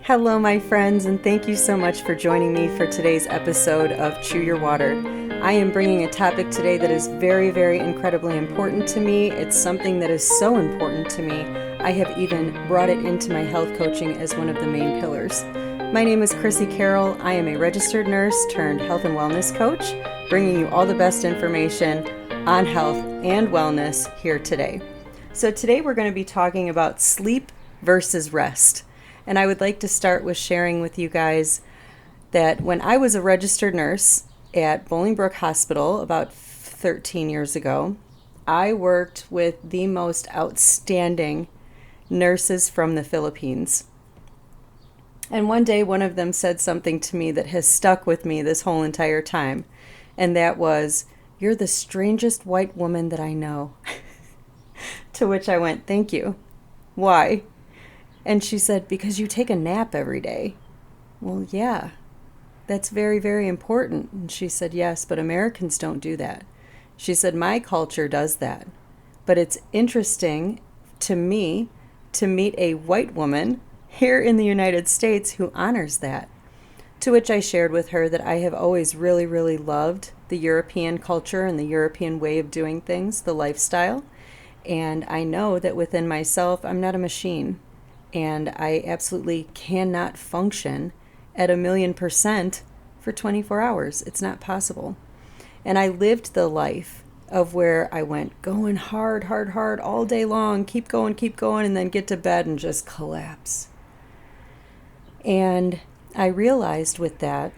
Hello, my friends, and thank you so much for joining me for today's episode of Chew Your Water. I am bringing a topic today that is very, very incredibly important to me. It's something that is so important to me, I have even brought it into my health coaching as one of the main pillars. My name is Chrissy Carroll. I am a registered nurse turned health and wellness coach, bringing you all the best information on health and wellness here today. So today we're going to be talking about sleep versus rest. And I would like to start with sharing with you guys that when I was a registered nurse at Bolingbrook Hospital about 13 years ago, I worked with the most outstanding nurses from the Philippines. And one day one of them said something to me that has stuck with me this whole entire time. And that was, "You're the strangest white woman that I know." To which I went, "Thank you. Why?" And she said, "Because you take a nap every day." Well, yeah, that's very, very important. And she said, "Yes, but Americans don't do that." She said, "My culture does that. But it's interesting to me to meet a white woman here in the United States who honors that." To which I shared with her that I have always really, really loved the European culture and the European way of doing things, the lifestyle. And I know that within myself, I'm not a machine. And I absolutely cannot function at 1,000,000% for 24 hours. It's not possible. And I lived the life of where I went going hard, hard, hard all day long, keep going, and then get to bed and just collapse. And I realized with that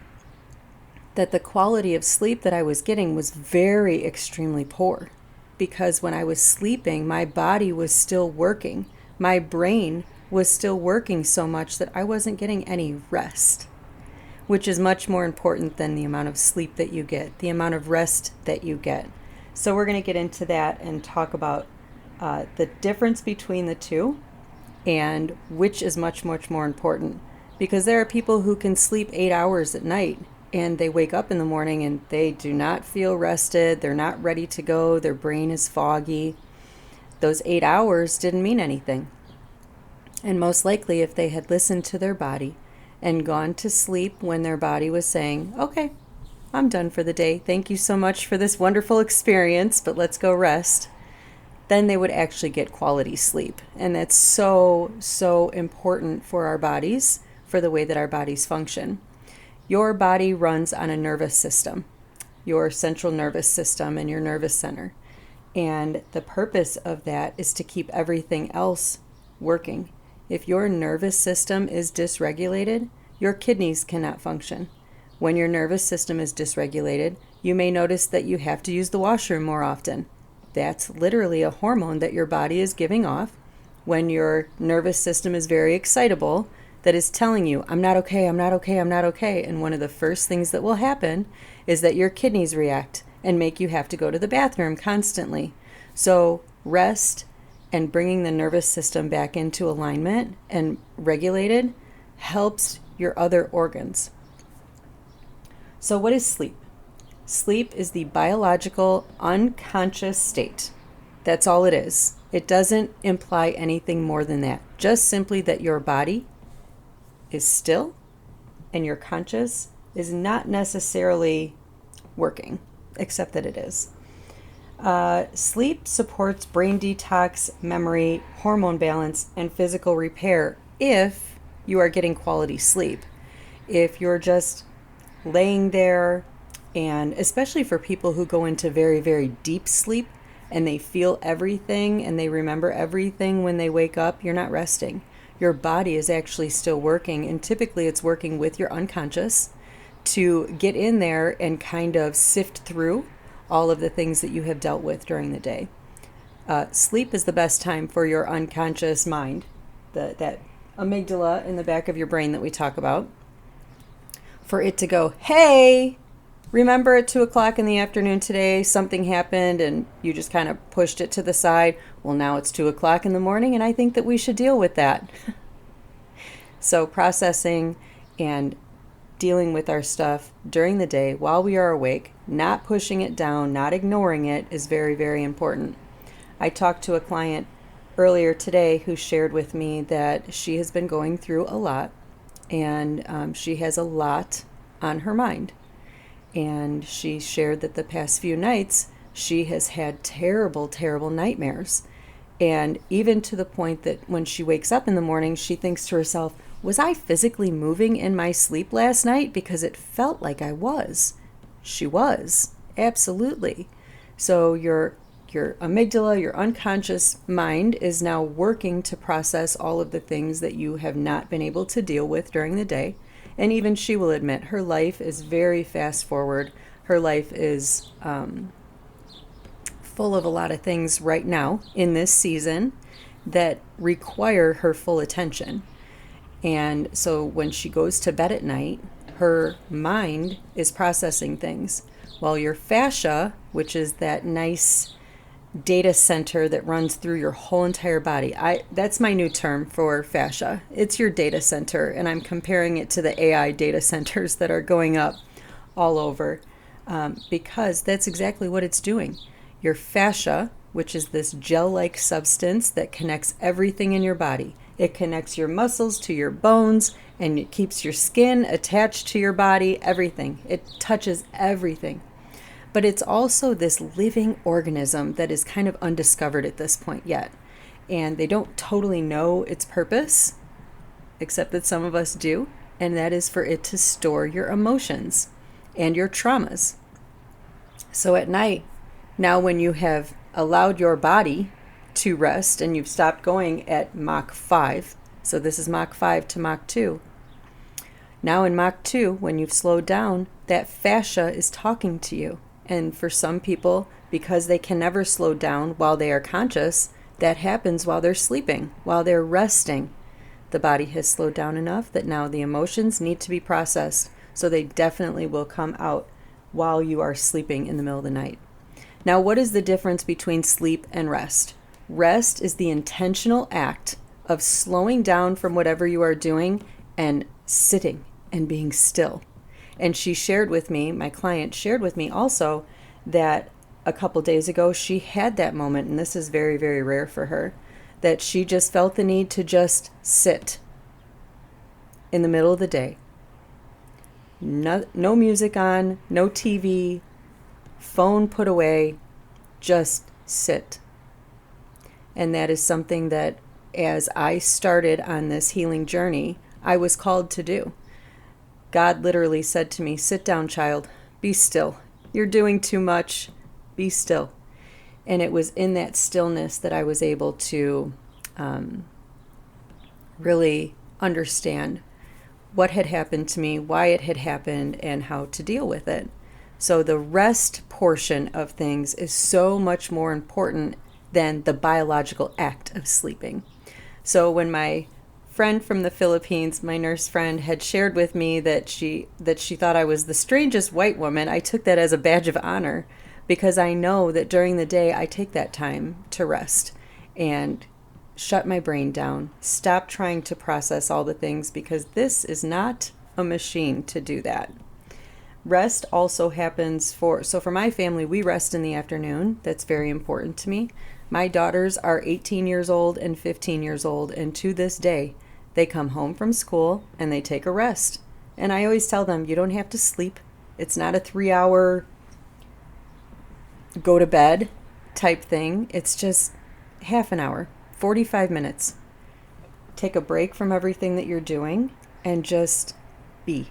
the quality of sleep that I was getting was very extremely poor. Because when I was sleeping, my body was still working. My brain was still working so much that I wasn't getting any rest, which is much more important than the amount of sleep that you get, the amount of rest that you get. So we're going to get into that and talk about the difference between the two and which is much, much more important. Because there are people who can sleep 8 hours at night and they wake up in the morning and they do not feel rested, they're not ready to go, their brain is foggy. Those 8 hours didn't mean anything. And most likely, if they had listened to their body and gone to sleep when their body was saying, "Okay, I'm done for the day. Thank you so much for this wonderful experience, but let's go rest," then they would actually get quality sleep. And that's so, so important for our bodies, for the way that our bodies function. Your body runs on a nervous system, your central nervous system and your nervous center. And the purpose of that is to keep everything else working. If your nervous system is dysregulated, your kidneys cannot function. When your nervous system is dysregulated, you may notice that you have to use the washroom more often. That's literally a hormone that your body is giving off when your nervous system is very excitable, that is telling you, "I'm not okay, I'm not okay, I'm not okay." And one of the first things that will happen is that your kidneys react and make you have to go to the bathroom constantly. So rest and bringing the nervous system back into alignment and regulated helps your other organs. So what is sleep? Sleep is the biological unconscious state. That's all it is. It doesn't imply anything more than that. Just simply that your body is still and your conscious is not necessarily working, except that it is. Sleep supports brain detox, memory, hormone balance, and physical repair if you are getting quality sleep. If you're just laying there, and especially for people who go into very, very deep sleep and they feel everything and they remember everything when they wake up, you're not resting. Your body is actually still working, and typically it's working with your unconscious to get in there and kind of sift through all of the things that you have dealt with during the day. Sleep is the best time for your unconscious mind, that amygdala in the back of your brain that we talk about, for it to go, "Hey, remember at 2 o'clock in the afternoon today, something happened," and you just kind of pushed it to the side. Well, now it's 2 o'clock in the morning, and I think that we should deal with that. So processing and dealing with our stuff during the day while we are awake, not pushing it down, not ignoring it, is very, very important. I talked to a client earlier today who shared with me that she has been going through a lot and she has a lot on her mind. And she shared that the past few nights she has had terrible, terrible nightmares. And even to the point that when she wakes up in the morning, she thinks to herself, was I physically moving in my sleep last night? Because it felt like I was. She was, absolutely. So your amygdala, your unconscious mind, is now working to process all of the things that you have not been able to deal with during the day. And even she will admit her life is very fast forward. Her life is full of a lot of things right now in this season that require her full attention. And so when she goes to bed at night, her mind is processing things. While your fascia, which is that nice data center that runs through your whole entire body. That's my new term for fascia. It's your data center, and I'm comparing it to the AI data centers that are going up all over, because that's exactly what it's doing. Your fascia, which is this gel-like substance that connects everything in your body. It connects your muscles to your bones, and it keeps your skin attached to your body, everything. It touches everything. But it's also this living organism that is kind of undiscovered at this point yet. And they don't totally know its purpose, except that some of us do, and that is for it to store your emotions and your traumas. So at night, now when you have allowed your body to rest and you've stopped going at Mach 5, so this is Mach 5 to Mach 2. Now in Mach 2, when you've slowed down, that fascia is talking to you. And for some people, because they can never slow down while they are conscious, that happens while they're sleeping, while they're resting. The body has slowed down enough that now the emotions need to be processed, so they definitely will come out while you are sleeping in the middle of the night. Now, what is the difference between sleep and rest? Rest is the intentional act of slowing down from whatever you are doing and sitting and being still. And she shared with me, my client shared with me also, that a couple days ago she had that moment, and this is very, very rare for her, that she just felt the need to just sit in the middle of the day. No music on, no TV, phone put away, just sit. And that is something that as I started on this healing journey, I was called to do. God literally said to me, sit down, child, be still. You're doing too much, be still. And it was in that stillness that I was able to really understand what had happened to me, why it had happened, and how to deal with it. So the rest portion of things is so much more important than the biological act of sleeping. So when my friend from the Philippines, my nurse friend, had shared with me that she thought I was the strangest white woman, I took that as a badge of honor, because I know that during the day I take that time to rest and shut my brain down, stop trying to process all the things, because this is not a machine to do that. Rest also happens for my family, we rest in the afternoon. That's very important to me. My daughters are 18 years old and 15 years old, and to this day, they come home from school and they take a rest. And I always tell them, you don't have to sleep. It's not a 3-hour go to bed type thing. It's just half an hour, 45 minutes. Take a break from everything that you're doing and just be.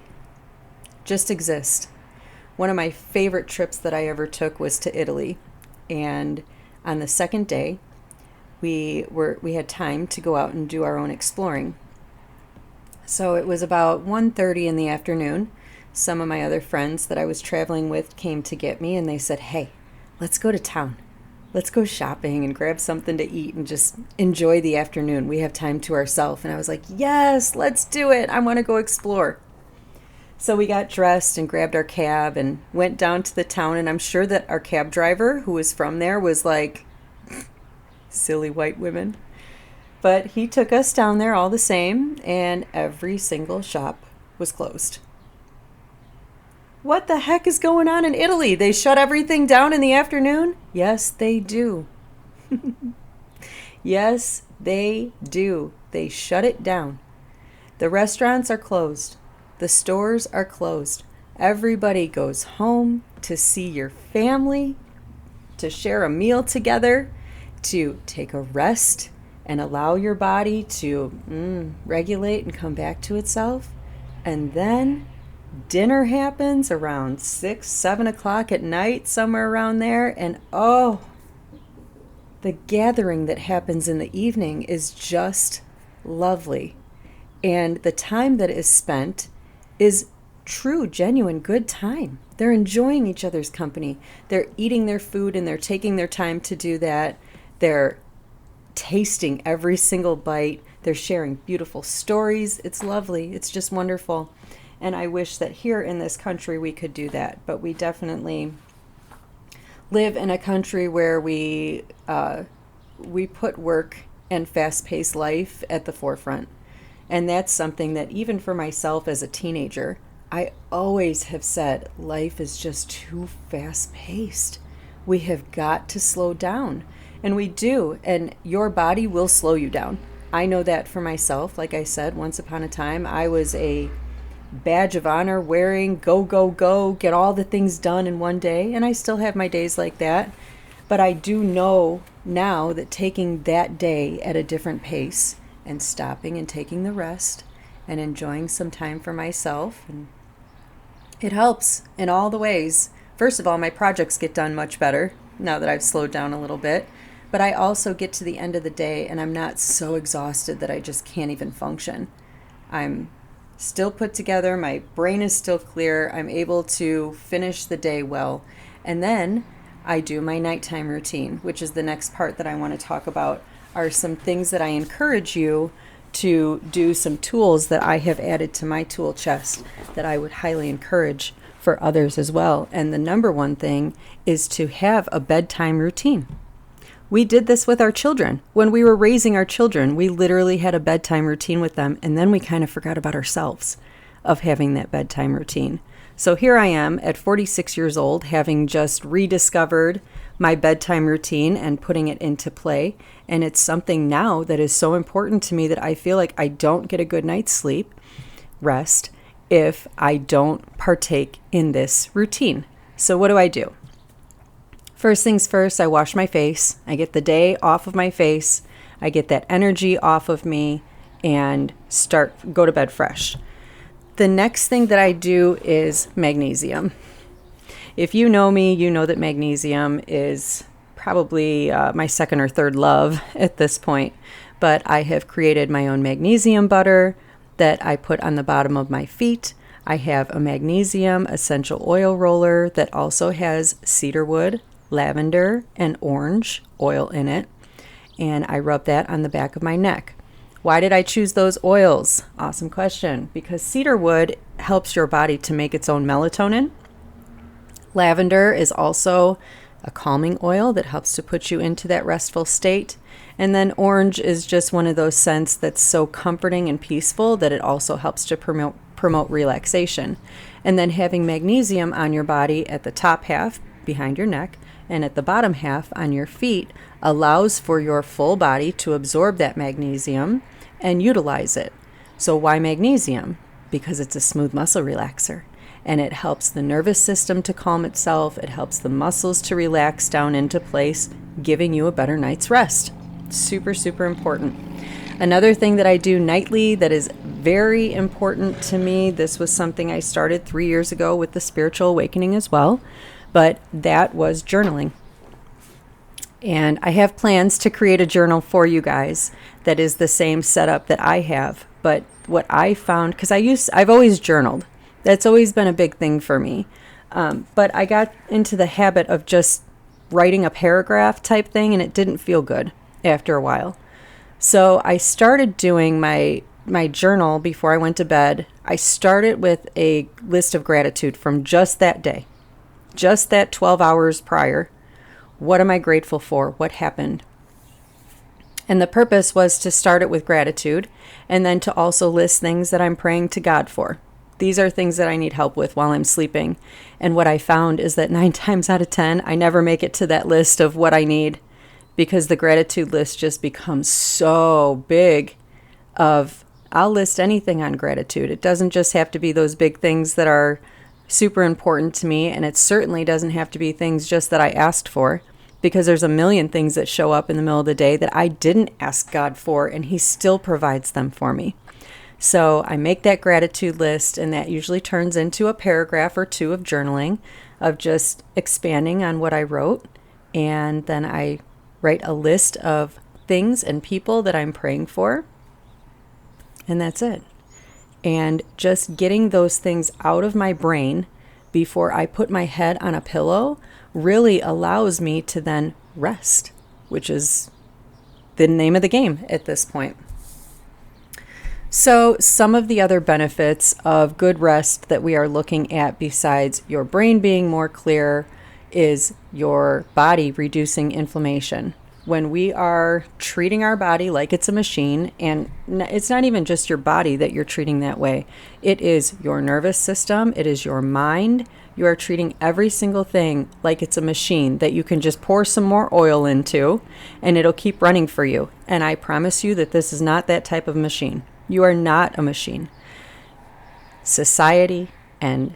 Just exist. One of my favorite trips that I ever took was to Italy. And on the second day, we had time to go out and do our own exploring. So it was about 1:30 in the afternoon. Some of my other friends that I was traveling with came to get me, and they said, hey, let's go to town. Let's go shopping and grab something to eat and just enjoy the afternoon. We have time to ourselves. And I was like, yes, let's do it. I want to go explore. So we got dressed and grabbed our cab and went down to the town. And I'm sure that our cab driver, who was from there, was like, silly white women. But he took us down there all the same, and every single shop was closed. What the heck is going on in Italy? They shut everything down in the afternoon? Yes, they do. Yes, they do. They shut it down. The restaurants are closed. The stores are closed. Everybody goes home to see your family, to share a meal together, to take a rest and allow your body to regulate and come back to itself. And then dinner happens around 6, 7 o'clock at night, somewhere around there. And the gathering that happens in the evening is just lovely. And the time that is spent is true, genuine, good time. They're enjoying each other's company. They're eating their food and they're taking their time to do that. They're tasting every single bite. They're sharing beautiful stories. It's lovely. It's just wonderful. And I wish that here in this country we could do that. But we definitely live in a country where we put work and fast-paced life at the forefront. And that's something that even for myself as a teenager, I always have said life is just too fast-paced. We have got to slow down. And we do. And your body will slow you down. I know that for myself. Like I said, once upon a time, I was a badge of honor wearing, go, go, go, get all the things done in one day. And I still have my days like that. But I do know now that taking that day at a different pace and stopping and taking the rest and enjoying some time for myself, and it helps in all the ways. First of all, my projects get done much better now that I've slowed down a little bit. But I also get to the end of the day and I'm not so exhausted that I just can't even function. I'm still put together. My brain is still clear. I'm able to finish the day well. And then I do my nighttime routine, which is the next part that I want to talk about, are some things that I encourage you to do, some tools that I have added to my tool chest that I would highly encourage for others as well. And the number one thing is to have a bedtime routine. We did this with our children. When we were raising our children, we literally had a bedtime routine with them, and then we kind of forgot about ourselves of having that bedtime routine. So here I am at 46 years old, having just rediscovered my bedtime routine and putting it into play. And it's something now that is so important to me that I feel like I don't get a good night's sleep, rest, if I don't partake in this routine. So what do? First things first, I wash my face. I get the day off of my face. I get that energy off of me and go to bed fresh. The next thing that I do is magnesium. If you know me, you know that magnesium is probably my second or third love at this point. But I have created my own magnesium butter that I put on the bottom of my feet. I have a magnesium essential oil roller that also has cedarwood, lavender, and orange oil in it. And I rub that on the back of my neck. Why did I choose those oils? Awesome question. Because cedarwood helps your body to make its own melatonin. Lavender is also a calming oil that helps to put you into that restful state. And then orange is just one of those scents that's so comforting and peaceful that it also helps to promote relaxation. And then having magnesium on your body at the top half behind your neck and at the bottom half on your feet allows for your full body to absorb that magnesium and utilize it. So why magnesium? Because it's a smooth muscle relaxer. And it helps the nervous system to calm itself. It helps the muscles to relax down into place, giving you a better night's rest. Super, super important. Another thing that I do nightly that is very important to me, this was something I started 3 years ago with the Spiritual Awakening as well, but that was journaling. And I have plans to create a journal for you guys that is the same setup that I have. But what I found, because I've always journaled. That's always been a big thing for me. But I got into the habit of just writing a paragraph type thing, and it didn't feel good after a while. So I started doing my journal before I went to bed. I started with a list of gratitude from just that day, just that 12 hours prior. What am I grateful for? What happened? And the purpose was to start it with gratitude and then to also list things that I'm praying to God for. These are things that I need help with while I'm sleeping. And what I found is that 9 times out of 10, I never make it to that list of what I need because the gratitude list just becomes so big of I'll list anything on gratitude. It doesn't just have to be those big things that are super important to me, and it certainly doesn't have to be things just that I asked for, because there's a million things that show up in the middle of the day that I didn't ask God for, and He still provides them for me. So I make that gratitude list, and that usually turns into a paragraph or two of journaling, of just expanding on what I wrote. And then I write a list of things and people that I'm praying for. And that's it. And just getting those things out of my brain before I put my head on a pillow really allows me to then rest, which is the name of the game at this point. So some of the other benefits of good rest that we are looking at, besides your brain being more clear, is your body reducing inflammation. When we are treating our body like it's a machine, and it's not even just your body that you're treating that way, it is your nervous system, it is your mind. You are treating every single thing like it's a machine that you can just pour some more oil into and it'll keep running for you. And I promise you that this is not that type of machine. You are not a machine. Society and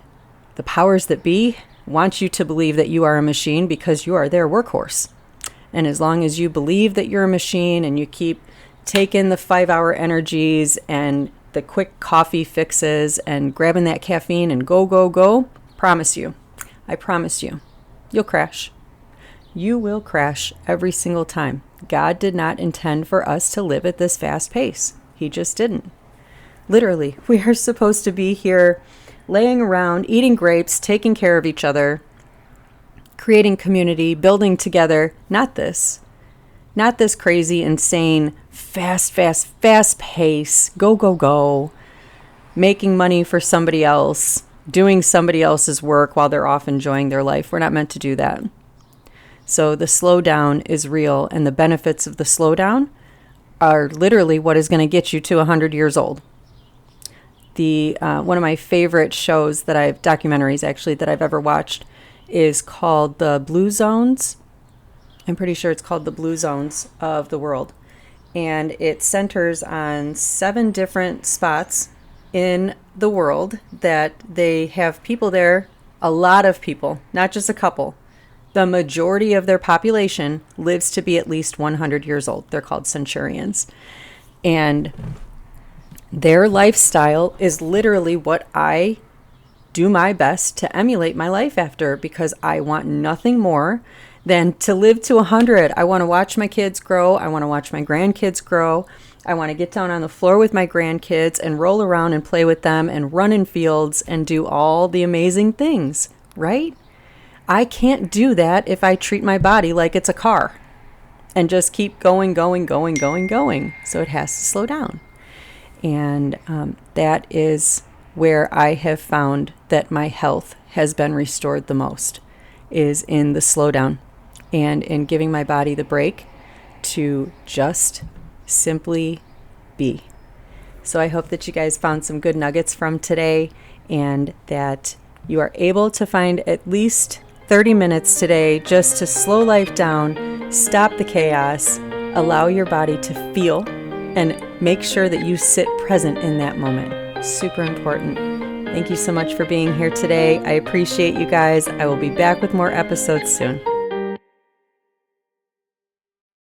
the powers that be want you to believe that you are a machine because you are their workhorse. And as long as you believe that you're a machine and you keep taking the 5-hour energies and the quick coffee fixes and grabbing that caffeine and go, I promise you, you'll crash. You will crash every single time. God did not intend for us to live at this fast pace. He just didn't. Literally, we are supposed to be here laying around, eating grapes, taking care of each other, creating community, building together. Not this crazy, insane, fast pace, go, making money for somebody else, doing somebody else's work while they're off enjoying their life. We're not meant to do that. So the slowdown is real, and the benefits of the slowdown are literally what is going to get you to 100 years old. One of my favorite shows documentaries actually, that I've ever watched is called The Blue Zones. I'm pretty sure it's called The Blue Zones of the World. And it centers on 7 different spots in the world that they have people there, a lot of people, not just a couple. The majority of their population lives to be at least 100 years old. They're called centurions. And their lifestyle is literally what I do my best to emulate my life after, because I want nothing more than to live to 100. I want to watch my kids grow. I want to watch my grandkids grow. I want to get down on the floor with my grandkids and roll around and play with them and run in fields and do all the amazing things, right? I can't do that if I treat my body like it's a car and just keep going. So it has to slow down. And that is where I have found that my health has been restored the most, is in the slowdown and in giving my body the break to just simply be. So I hope that you guys found some good nuggets from today, and that you are able to find at least 30 minutes today just to slow life down, stop the chaos, allow your body to feel, and make sure that you sit present in that moment. Super important. Thank you so much for being here today. I appreciate you guys. I will be back with more episodes soon.